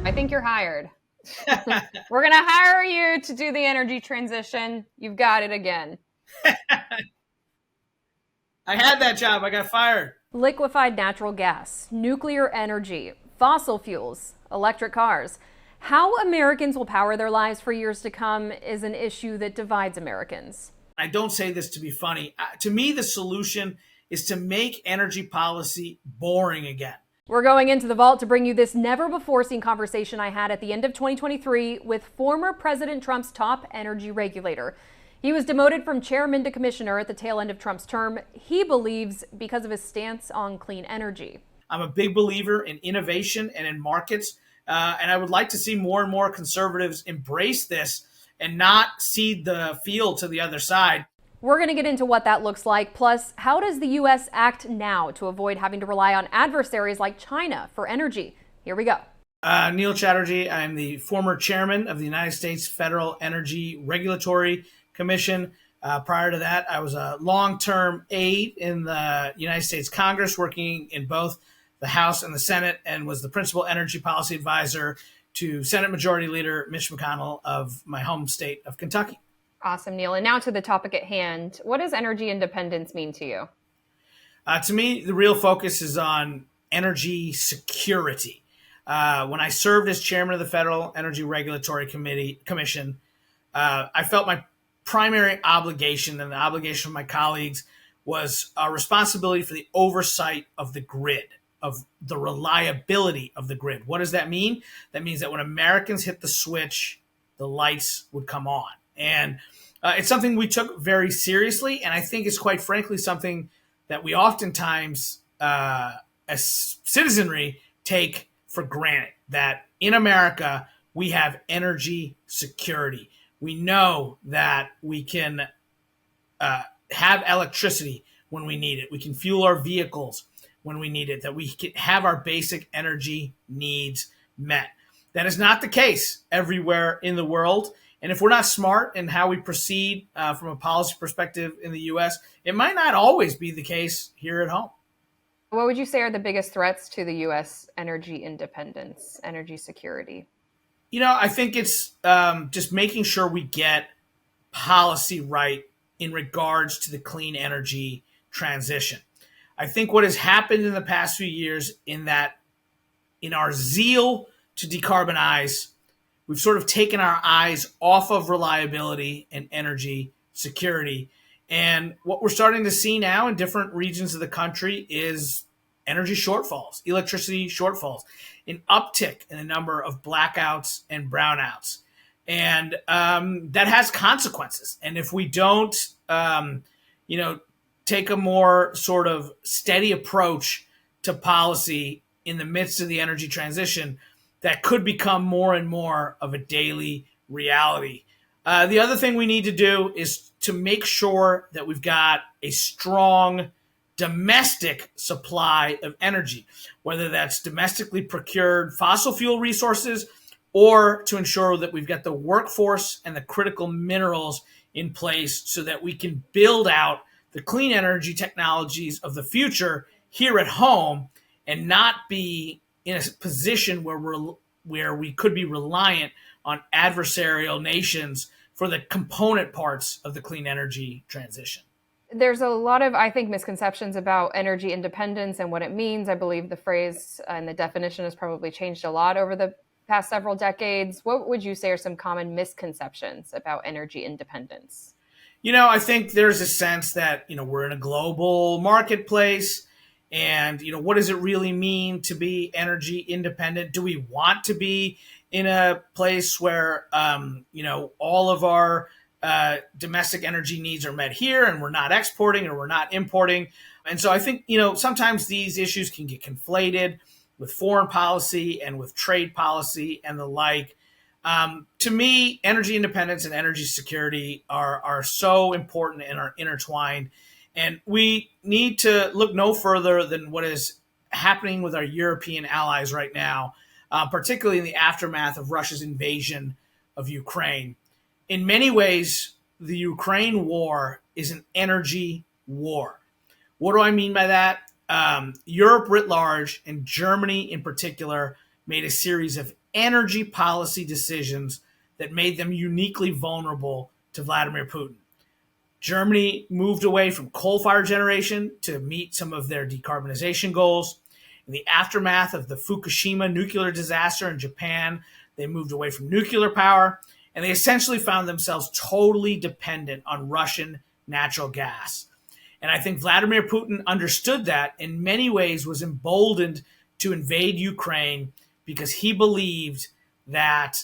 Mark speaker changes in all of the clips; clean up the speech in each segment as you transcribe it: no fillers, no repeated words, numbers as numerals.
Speaker 1: I think you're hired. We're going to hire you to do the energy transition. You've got it again.
Speaker 2: I had that job. I got fired.
Speaker 3: Liquefied natural gas, nuclear energy, fossil fuels, electric cars. How Americans will power their lives for years to come is an issue that divides Americans.
Speaker 2: I don't say this to be funny. To me, the solution is to make energy policy boring again.
Speaker 3: We're going into the vault to bring you this never-before-seen conversation I had at the end of 2023 with former President Trump's top energy regulator. He was demoted from chairman to commissioner at the tail end of Trump's term. He believes because of his stance on clean energy.
Speaker 2: I'm a big believer in innovation and in markets, and I would like to see more and more conservatives embrace this and not cede the field to the other side.
Speaker 3: We're going to get into what that looks like. Plus, how does the U.S. act now to avoid having to rely on adversaries like China for energy? Here we go.
Speaker 2: Neil Chatterjee. I'm the former chairman of the United States Federal Energy Regulatory Commission. Prior to that, I was a long-term aide in the United States Congress, working in both the House and the Senate, and was the principal energy policy advisor to Senate Majority Leader Mitch McConnell of my home state of Kentucky.
Speaker 1: Awesome, Neil. And now to the topic at hand. What does energy independence mean to you?
Speaker 2: To me, the real focus is on energy security. When I served as chairman of the Federal Energy Regulatory Commission, I felt my primary obligation and the obligation of my colleagues was a responsibility for the oversight of the grid, of the reliability of the grid. What does that mean? That means that when Americans hit the switch, the lights would come on. And it's something we took very seriously. And I think it's quite frankly something that we oftentimes, as citizenry, take for granted, that in America, we have energy security. We know that we can have electricity when we need it. We can fuel our vehicles when we need it, that we can have our basic energy needs met. That is not the case everywhere in the world. And if we're not smart in how we proceed from a policy perspective in the U.S., it might not always be the case here at home.
Speaker 1: What would you say are the biggest threats to the U.S. energy independence, energy security?
Speaker 2: I think it's just making sure we get policy right in regards to the clean energy transition. I think what has happened in the past few years in our zeal to decarbonize, we've sort of taken our eyes off of reliability and energy security. And what we're starting to see now in different regions of the country is energy shortfalls, electricity shortfalls, an uptick in the number of blackouts and brownouts. And that has consequences. And if we don't, take a more sort of steady approach to policy in the midst of the energy transition, that could become more and more of a daily reality. The other thing we need to do is to make sure that we've got a strong domestic supply of energy, whether that's domestically procured fossil fuel resources or to ensure that we've got the workforce and the critical minerals in place so that we can build out the clean energy technologies of the future here at home and not be in a position where we could be reliant on adversarial nations for the component parts of the clean energy transition.
Speaker 1: There's a lot of, I think, misconceptions about energy independence and what it means. I believe the phrase and the definition has probably changed a lot over the past several decades. What would you say are some common misconceptions about energy independence?
Speaker 2: I think there's a sense that, we're in a global marketplace. And, what does it really mean to be energy independent? Do we want to be in a place where, all of our domestic energy needs are met here and we're not exporting or we're not importing? And so I think, sometimes these issues can get conflated with foreign policy and with trade policy and the like. To me, energy independence and energy security are so important and are intertwined. And we need to look no further than what is happening with our European allies right now, particularly in the aftermath of Russia's invasion of Ukraine. In many ways, the Ukraine war is an energy war. What do I mean by that? Europe writ large, and Germany in particular, made a series of energy policy decisions that made them uniquely vulnerable to Vladimir Putin. Germany moved away from coal-fired generation to meet some of their decarbonization goals. In the aftermath of the Fukushima nuclear disaster in Japan, they moved away from nuclear power, and they essentially found themselves totally dependent on Russian natural gas. And I think Vladimir Putin understood that, in many ways was emboldened to invade Ukraine because he believed that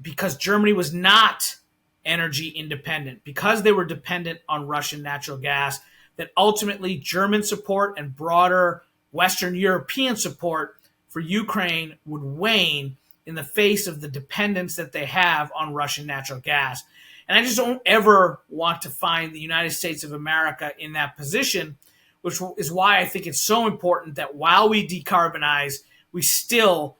Speaker 2: because Germany was not energy independent, because they were dependent on Russian natural gas, that ultimately German support and broader Western European support for Ukraine would wane in the face of the dependence that they have on Russian natural gas. And I just don't ever want to find the United States of America in that position, which is why I think it's so important that while we decarbonize, we still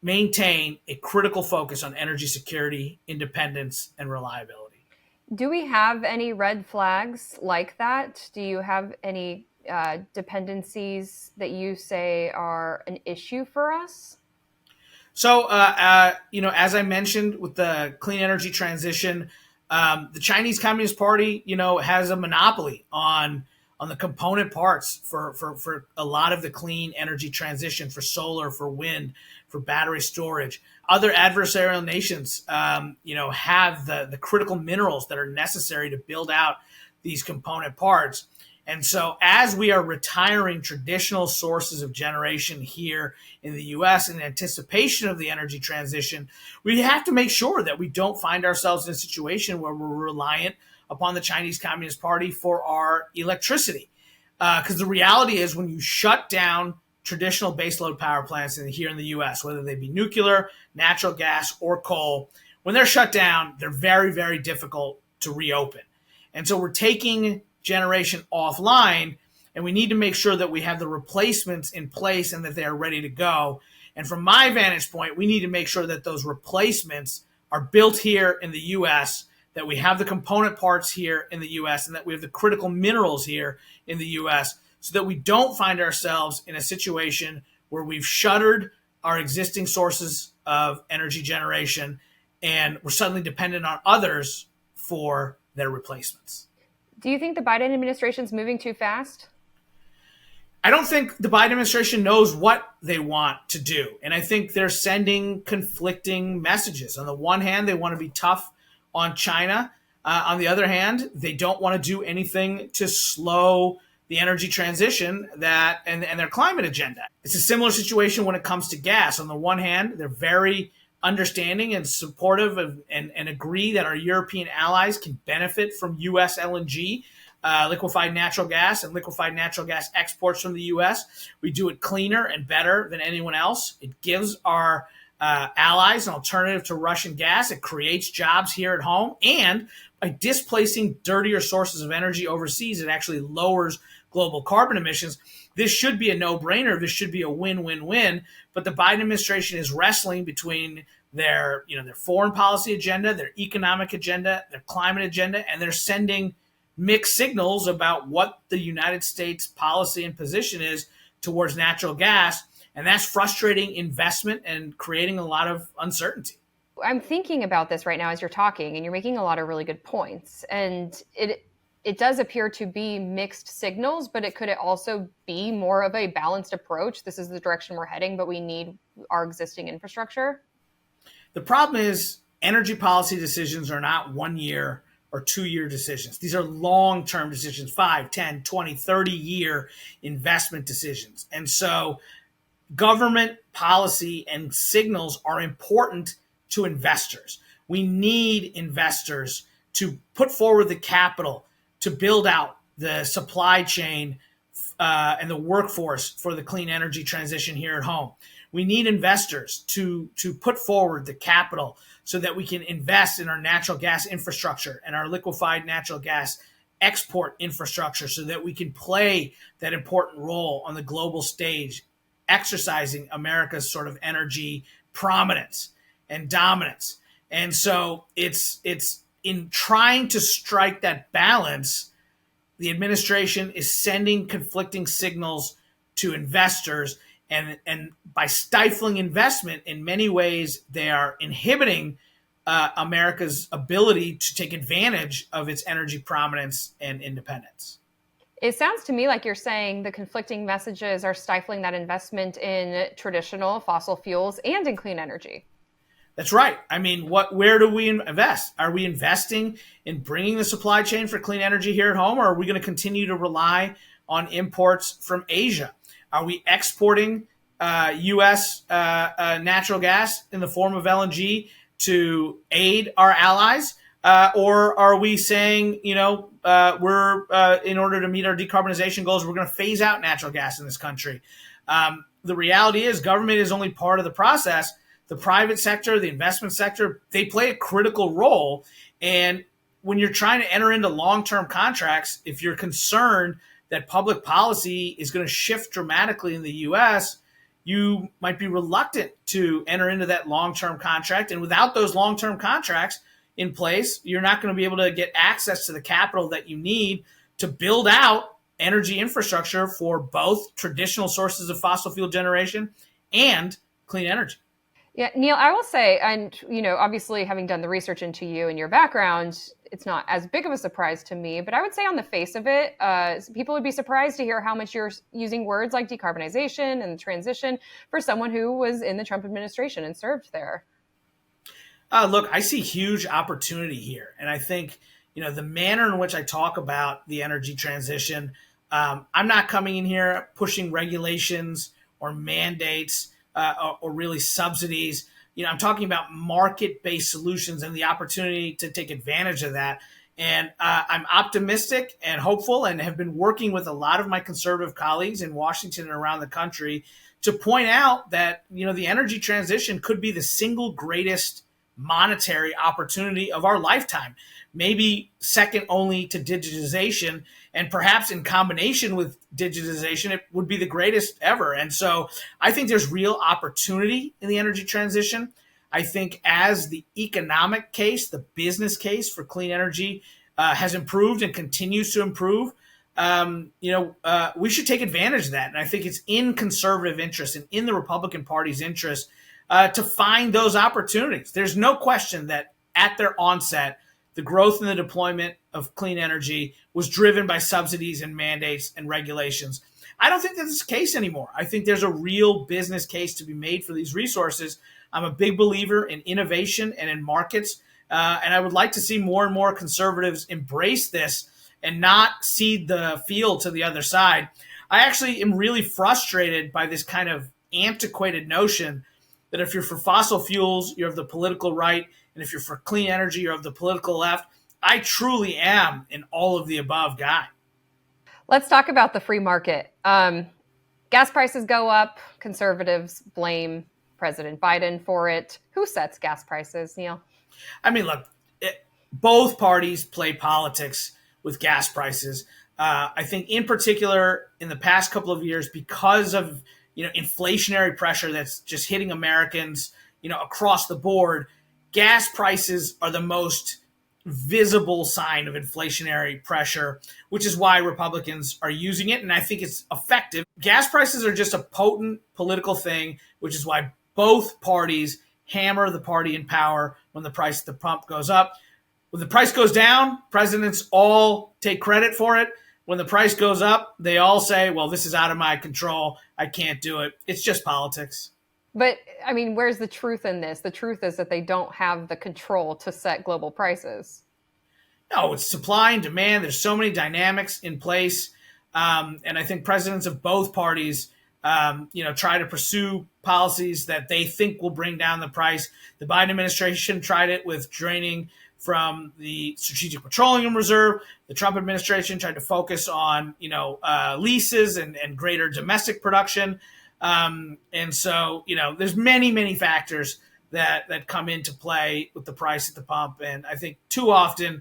Speaker 2: maintain a critical focus on energy security, independence, and reliability.
Speaker 1: Do we have any red flags like that? Do you have any dependencies that you say are an issue for us?
Speaker 2: So, as I mentioned with the clean energy transition, the Chinese Communist Party, has a monopoly on the component parts for a lot of the clean energy transition, for solar, for wind, for battery storage. Other adversarial nations, have the critical minerals that are necessary to build out these component parts. And so as we are retiring traditional sources of generation here in the U.S. in anticipation of the energy transition, we have to make sure that we don't find ourselves in a situation where we're reliant upon the Chinese Communist Party for our electricity. Because the reality is, when you shut down traditional baseload power plants here in the U.S., whether they be nuclear, natural gas, or coal, when they're shut down, they're very, very difficult to reopen. And so we're taking generation offline, and we need to make sure that we have the replacements in place and that they are ready to go. And from my vantage point, we need to make sure that those replacements are built here in the U.S., that we have the component parts here in the U.S., and that we have the critical minerals here in the U.S., so that we don't find ourselves in a situation where we've shuttered our existing sources of energy generation and we're suddenly dependent on others for their replacements.
Speaker 1: Do you think the Biden administration is moving too fast?
Speaker 2: I don't think the Biden administration knows what they want to do. And I think they're sending conflicting messages. On the one hand, they want to be tough on China. On the other hand, they don't want to do anything to slow the energy transition and their climate agenda. It's a similar situation when it comes to gas. On the one hand, they're very understanding and supportive of, and agree that our European allies can benefit from U.S. LNG, liquefied natural gas, and liquefied natural gas exports from the U.S. We do it cleaner and better than anyone else. It gives our allies an alternative to Russian gas. It creates jobs here at home. And by displacing dirtier sources of energy overseas, it actually lowers global carbon emissions. This should be a no-brainer. This should be a win-win-win. But the Biden administration is wrestling between their foreign policy agenda, their economic agenda, their climate agenda, and they're sending mixed signals about what the United States policy and position is towards natural gas. And that's frustrating investment and creating a lot of uncertainty.
Speaker 1: I'm thinking about this right now as you're talking, and you're making a lot of really good points. And it does appear to be mixed signals, but it could also be more of a balanced approach. This is the direction we're heading, but we need our existing infrastructure.
Speaker 2: The problem is energy policy decisions are not 1 year or 2 year decisions. These are long-term decisions, 5, 10, 20, 30-year investment decisions. And so government policy and signals are important to investors. We need investors to put forward the capital to build out the supply chain and the workforce for the clean energy transition here at home. We need investors to put forward the capital so that we can invest in our natural gas infrastructure and our liquefied natural gas export infrastructure so that we can play that important role on the global stage, exercising America's sort of energy prominence and dominance. And so it's in trying to strike that balance, the administration is sending conflicting signals to investors, And by stifling investment, in many ways, they are inhibiting America's ability to take advantage of its energy prominence and independence.
Speaker 1: It sounds to me like you're saying the conflicting messages are stifling that investment in traditional fossil fuels and in clean energy.
Speaker 2: That's right. I mean, where do we invest? Are we investing in bringing the supply chain for clean energy here at home, or are we going to continue to rely on imports from Asia? Are we exporting U.S. Natural gas in the form of LNG to aid our allies? Or are we saying, we're in order to meet our decarbonization goals, we're going to phase out natural gas in this country? The reality is government is only part of the process. The private sector, the investment sector, they play a critical role. And when you're trying to enter into long-term contracts, if you're concerned that public policy is going to shift dramatically in the U.S., you might be reluctant to enter into that long-term contract. And without those long-term contracts in place, you're not going to be able to get access to the capital that you need to build out energy infrastructure for both traditional sources of fossil fuel generation and clean energy.
Speaker 1: Yeah, Neil, I will say, and obviously having done the research into you and your background, it's not as big of a surprise to me, but I would say on the face of it, people would be surprised to hear how much you're using words like decarbonization and transition for someone who was in the Trump administration and served there.
Speaker 2: Look, I see huge opportunity here. And I think, the manner in which I talk about the energy transition, I'm not coming in here pushing regulations or mandates or really subsidies. I'm talking about market-based solutions and the opportunity to take advantage of that. And I'm optimistic and hopeful and have been working with a lot of my conservative colleagues in Washington and around the country to point out that, the energy transition could be the single greatest monetary opportunity of our lifetime, maybe second only to digitization, and perhaps in combination with digitization, it would be the greatest ever. And so I think there's real opportunity in the energy transition. I think as the economic case, the business case for clean energy has improved and continues to improve, we should take advantage of that. And I think it's in conservative interest and in the Republican Party's interest to find those opportunities. There's no question that at their onset, the growth in the deployment of clean energy was driven by subsidies and mandates and regulations. I don't think that's the case anymore. I think there's a real business case to be made for these resources. I'm a big believer in innovation and in markets, and I would like to see more and more conservatives embrace this and not cede the field to the other side. I actually am really frustrated by this kind of antiquated notion that if you're for fossil fuels, you're of the political right, and if you're for clean energy, you're of the political left. I truly am an all of the above guy.
Speaker 1: Let's talk about the free market. Gas prices go up. Conservatives blame President Biden for it. Who sets gas prices, Neil?
Speaker 2: I mean, look, both parties play politics with gas prices. I think in particular in the past couple of years, because of inflationary pressure that's just hitting Americans, across the board, gas prices are the most visible sign of inflationary pressure, which is why Republicans are using it. And I think it's effective. Gas prices are just a potent political thing, which is why both parties hammer the party in power when the price at the pump goes up. When the price goes down, presidents all take credit for it. When the price goes up, they all say, well, this is out of my control. I can't do it. It's just politics.
Speaker 1: But, I mean, where's the truth in this? The truth is that they don't have the control to set global prices.
Speaker 2: No, it's supply and demand. There's so many dynamics in place. And I think presidents of both parties, try to pursue policies that they think will bring down the price. The Biden administration tried it with draining from the Strategic Petroleum Reserve. The Trump administration tried to focus on, leases and greater domestic production. And so, there's many, many factors that come into play with the price at the pump. And I think too often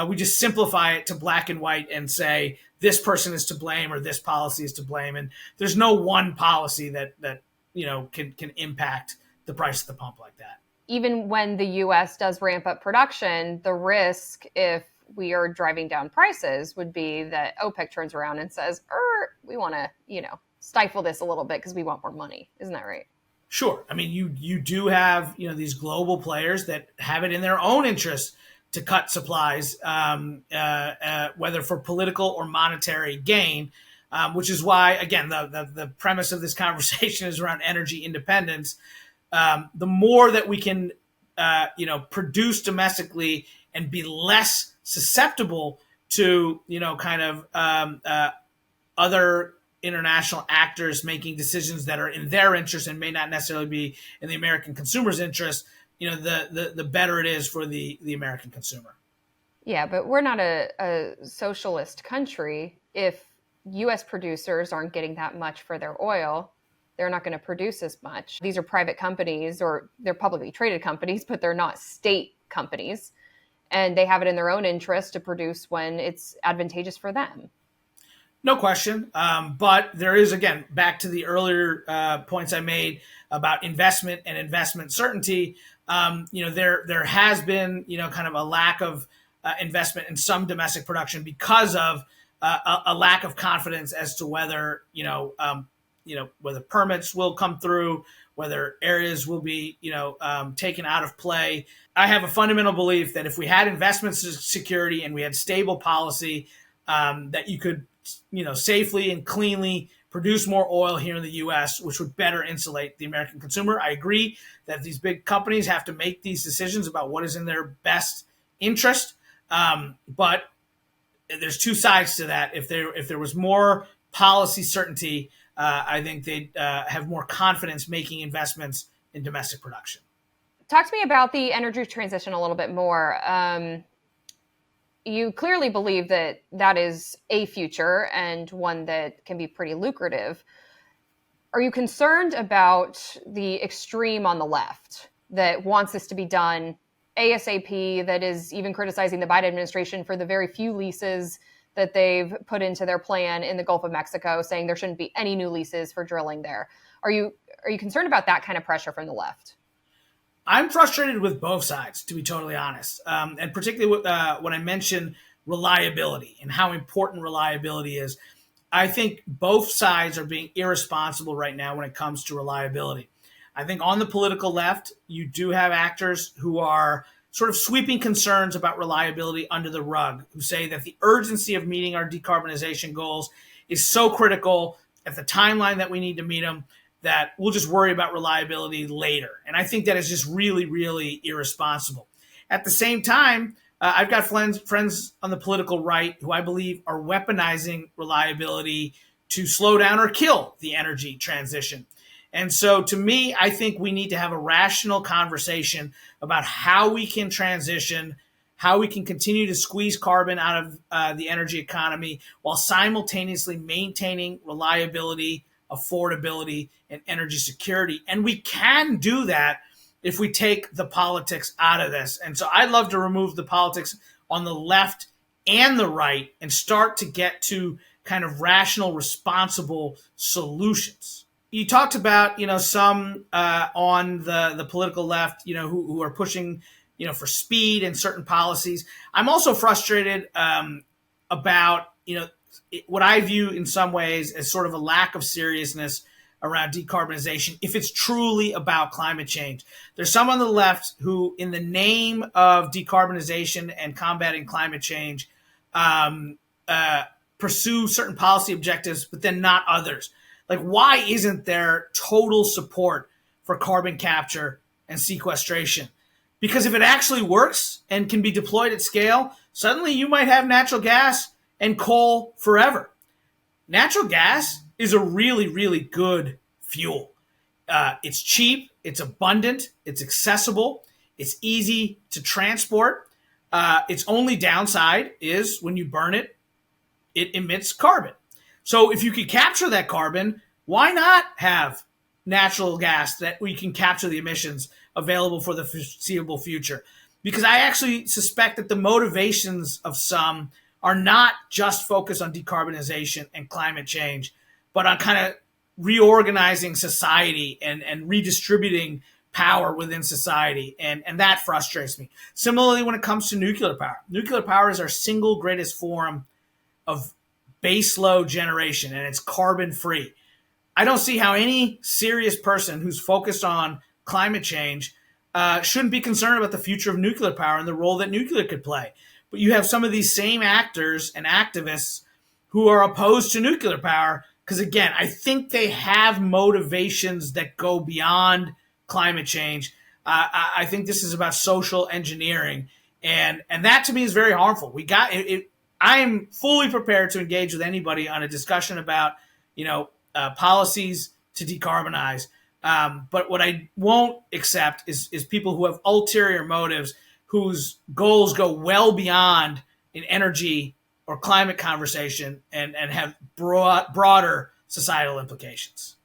Speaker 2: we just simplify it to black and white and say this person is to blame or this policy is to blame. And there's no one policy that can impact the price at the pump like that.
Speaker 1: Even when the U.S. does ramp up production, the risk, if we are driving down prices, would be that OPEC turns around and says, we want to, stifle this a little bit because we want more money. Isn't that right?
Speaker 2: Sure. I mean, you do have, these global players that have it in their own interest to cut supplies, whether for political or monetary gain, which is why, again, the premise of this conversation is around energy independence. The more that we can, produce domestically and be less susceptible to, other international actors making decisions that are in their interest and may not necessarily be in the American consumer's interest, the better it is for the American consumer.
Speaker 1: Yeah, but we're not a socialist country. If U.S. producers aren't getting that much for their oil, they're not going to produce as much. These are private companies, or they're publicly traded companies, but they're not state companies. And they have it in their own interest to produce when it's advantageous for them.
Speaker 2: No question. But there is, again, back to the earlier points I made about investment and investment certainty. There has been, kind of a lack of investment in some domestic production because of a lack of confidence as to whether, whether permits will come through, whether areas will be, taken out of play. I have a fundamental belief that if we had investment security and we had stable policy, that you could, safely and cleanly produce more oil here in the U.S., which would better insulate the American consumer. I agree that these big companies have to make these decisions about what is in their best interest. But there's two sides to that. If there was more policy certainty, I think they'd have more confidence making investments in domestic production.
Speaker 1: Talk to me about the energy transition a little bit more. You clearly believe that is a future and one that can be pretty lucrative. Are you concerned about the extreme on the left that wants this to be done ASAP, that is even criticizing the Biden administration for the very few leases that they've put into their plan in the Gulf of Mexico, saying there shouldn't be any new leases for drilling there? Are you concerned about that kind of pressure from the left?
Speaker 2: I'm frustrated with both sides, to be totally honest, and particularly when I mention reliability and how important reliability is. I think both sides are being irresponsible right now when it comes to reliability. I think on the political left, you do have actors who are sort of sweeping concerns about reliability under the rug, who say that the urgency of meeting our decarbonization goals is so critical at the timeline that we need to meet them, that we'll just worry about reliability later. And I think that is just really, really irresponsible. At the same time, I've got friends on the political right who I believe are weaponizing reliability to slow down or kill the energy transition. And so to me, I think we need to have a rational conversation about how we can transition, how we can continue to squeeze carbon out of the energy economy while simultaneously maintaining reliability, affordability, and energy security. And we can do that if we take the politics out of this. And so I'd love to remove the politics on the left and the right and start to get to kind of rational, responsible solutions. You talked about, some on the political left, who are pushing, for speed and certain policies. I'm also frustrated about, what I view in some ways as sort of a lack of seriousness around decarbonization if it's truly about climate change. There's some on the left who, in the name of decarbonization and combating climate change, pursue certain policy objectives, but then not others. Like, why isn't there total support for carbon capture and sequestration? Because if it actually works and can be deployed at scale, suddenly you might have natural gas and coal forever. Natural gas is a really, really good fuel. It's cheap, it's abundant, it's accessible, it's easy to transport. Its only downside is when you burn it, it emits carbon. So if you could capture that carbon, why not have natural gas that we can capture the emissions available for the foreseeable future? Because I actually suspect that the motivations of some are not just focused on decarbonization and climate change, but on kind of reorganizing society and redistributing power within society. And that frustrates me. Similarly, when it comes to nuclear power is our single greatest form of baseload generation, and it's carbon free. I don't see how any serious person who's focused on climate change shouldn't be concerned about the future of nuclear power and the role that nuclear could play. But you have some of these same actors and activists who are opposed to nuclear power because, again, I think they have motivations that go beyond climate change. I think this is about social engineering, and that to me is very harmful. I am fully prepared to engage with anybody on a discussion about policies to decarbonize. But what I won't accept is people who have ulterior motives, whose goals go well beyond an energy or climate conversation and have broader societal implications.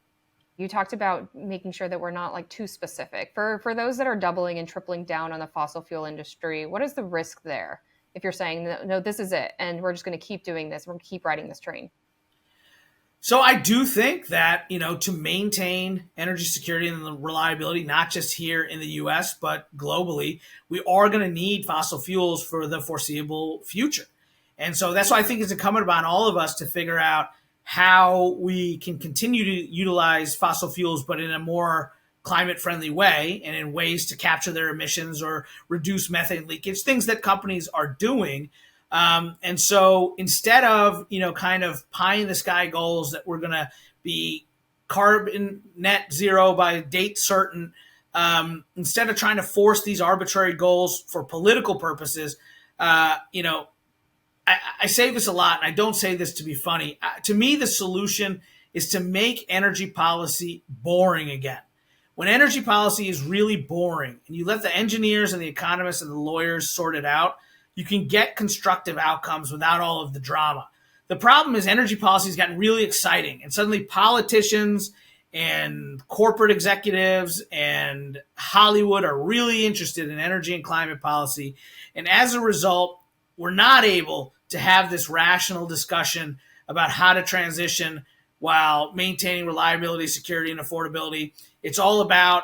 Speaker 1: You talked about making sure that we're not like too specific. For those that are doubling and tripling down on the fossil fuel industry, what is the risk there? If you're saying, no, this is it, and we're just going to keep doing this, we're going to keep riding this train.
Speaker 2: So I do think that, to maintain energy security and the reliability, not just here in the U.S., but globally, we are going to need fossil fuels for the foreseeable future. And so that's why I think it's incumbent upon all of us to figure out how we can continue to utilize fossil fuels, but in a more climate-friendly way and in ways to capture their emissions or reduce methane leakage, things that companies are doing. And so instead of, kind of pie in the sky goals that we're going to be carbon net zero by date certain, instead of trying to force these arbitrary goals for political purposes, I say this a lot, and I don't say this to be funny. To me, the solution is to make energy policy boring again. When energy policy is really boring and you let the engineers and the economists and the lawyers sort it out, you can get constructive outcomes without all of the drama. The problem is energy policy has gotten really exciting, and suddenly politicians and corporate executives and Hollywood are really interested in energy and climate policy. And as a result, we're not able to have this rational discussion about how to transition while maintaining reliability, security, and affordability. It's all about,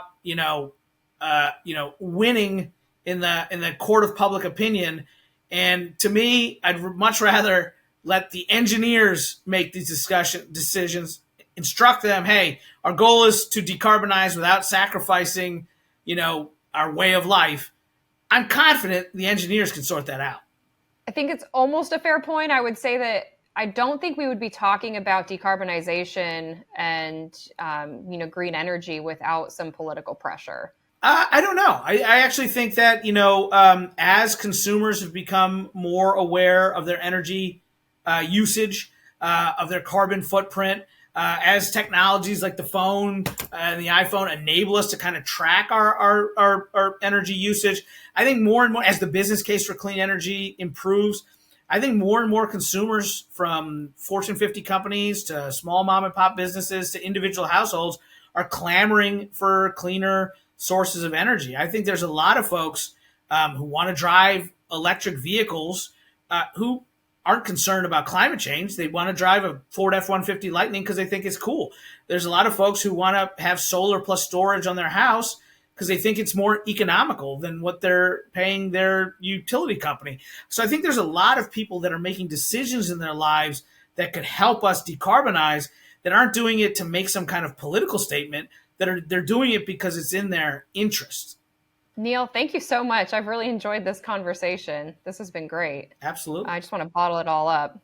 Speaker 2: winning in the court of public opinion. And to me, I'd much rather let the engineers make these decisions, instruct them, hey, our goal is to decarbonize without sacrificing, our way of life. I'm confident the engineers can sort that out.
Speaker 1: I think it's almost a fair point. I would say that I don't think we would be talking about decarbonization and, green energy without some political pressure.
Speaker 2: I don't know. I actually think that, as consumers have become more aware of their energy usage, of their carbon footprint, as technologies like the phone and the iPhone enable us to kind of track our energy usage, I think more and more, as the business case for clean energy improves, I think more and more consumers, from Fortune 50 companies to small mom and pop businesses to individual households, are clamoring for cleaner sources of energy. I think there's a lot of folks who want to drive electric vehicles who aren't concerned about climate change. They want to drive a Ford F-150 Lightning because they think it's cool. There's a lot of folks who want to have solar plus storage on their house because they think it's more economical than what they're paying their utility company. So I think there's a lot of people that are making decisions in their lives that could help us decarbonize, that aren't doing it to make some kind of political statement, they're doing it because it's in their interest.
Speaker 1: Neil, thank you so much. I've really enjoyed this conversation. This has been great.
Speaker 2: Absolutely.
Speaker 1: I just want to bottle it all up.